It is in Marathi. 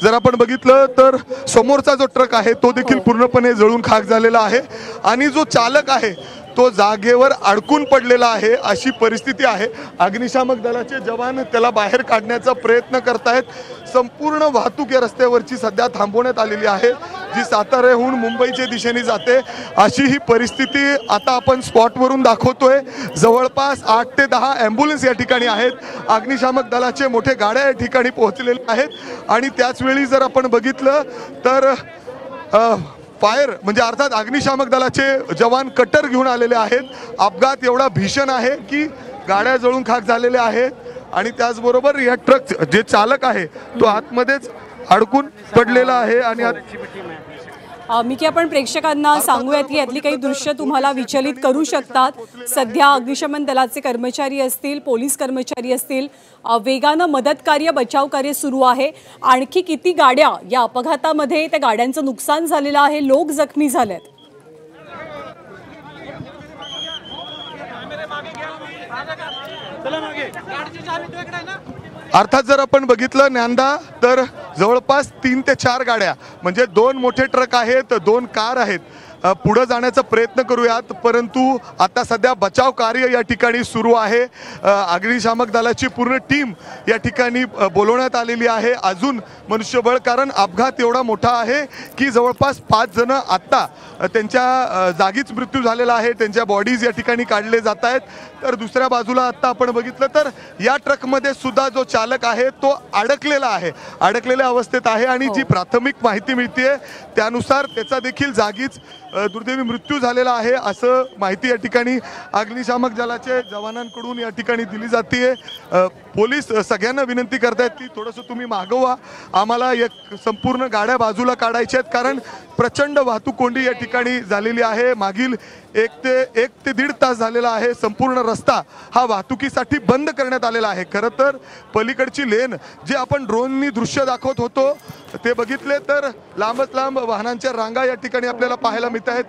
जर आपण बघितलं तर समोरचा जो ट्रक आहे तो देखील पूर्णपणे जळून खाक झालेला आहे आणि जो चालक आहे तो जागेवर अडकून पडलेला आहे अशी परिस्थिती आहे। अग्निशामक दलाचे जवान त्याला बाहेर काढण्याचा प्रयत्न करतायत। संपूर्ण वाहतूक या रस्त्यावरची सध्या थांबवण्यात आलेली आहे जी साताऱ्याहून मुंबईच्या दिशेने जाते अशी ही परिस्थिती आता आपण स्पॉटवरून दाखवतोय। जवळपास 8 ते 10 ॲम्ब्युलन्स या ठिकाणी आहेत। अग्निशामक दलाचे मोठे गाड्या या ठिकाणी पोहोचलेल्या आहेत आणि त्याच वेळी जर आपण बघितलं तर फायर म्हणजे अर्थात अग्निशामक दलाचे जवान कटर घेऊन आलेले आहेत। अपघात एवढा भीषण आहे की गाड्या जळून खाक झालेल्या आहेत आणि त्याचबरोबर या ट्रक जे चालक आहे तो आतमध्येच अडकून पडलेला आहे आणि मिकी आपण प्रेक्षकांना सांगूयात की यातली काही दृश्य तुम्हाला विचलित करू शकतात। सध्या अग्निशमन दलाचे कर्मचारी असतील, पोलीस कर्मचारी असतील, वेगानं मदत कार्य, बचाव कार्य सुरू आहे। आणखी किती गाड्या या अपघातामध्ये त्या गाड्यांचं नुकसान झालेलं आहे, लोक जखमी झालेत। अर्थात जर आपण बघितलं न्यांदा तर जवळपास 3 ते 4 गाड्या म्हणजे 2 मोठे ट्रक आहेत, 2 कार आहेत। पुढे जाण्याचा प्रयत्न करूयात परंतु आता सध्या बचाव कार्य या ठिकाणी सुरू आहे। अग्निशामक दलाची पूर्ण टीम या ठिकाणी बोलवण्यात आलेली आहे। अजून मनुष्यबळ कारण अपघात एवढा मोठा आहे की जवळपास 5 जण आता त्यांच्या जागीच मृत्यू झालेला आहे, त्यांच्या बॉडीज या ठिकाणी काढले जात आहेत। तर दुसऱ्या बाजूला आता आपण बघितलं तर या ट्रकमध्ये सुद्धा जो चालक आहे तो अडकलेल्या अवस्थेत आहे आणि जी प्राथमिक माहिती मिळते त्यानुसार त्याचा देखील जागीच दुर्दैवी मृत्यू झालेला आहे असं माहिती या ठिकाणी अग्निशामक दलाचे जवानांकडून या ठिकाणी दिली जाते। पोलीस सगळ्यांना विनंती करतायत की थोडंसं तुम्ही मागवा, आम्हाला एक संपूर्ण गाड्या बाजूला काढायच्या आहेत कारण प्रचंड वाहतूक कोंडी या ठिकाणी झालेली आहे। मागील 1 ते 1.5 तास झालेला आहे। संपूर्ण रस्ता हा वाहतुकीसाठी बंद करण्यात आलेला आहे। खरं तर पलीकडची लेन जे आपण ड्रोननी दृश्य दाखवत होतो ते बघितले तर लांबच लांब वाहनांच्या रांगा या ठिकाणी आपल्याला पाहायला मिळत आहेत।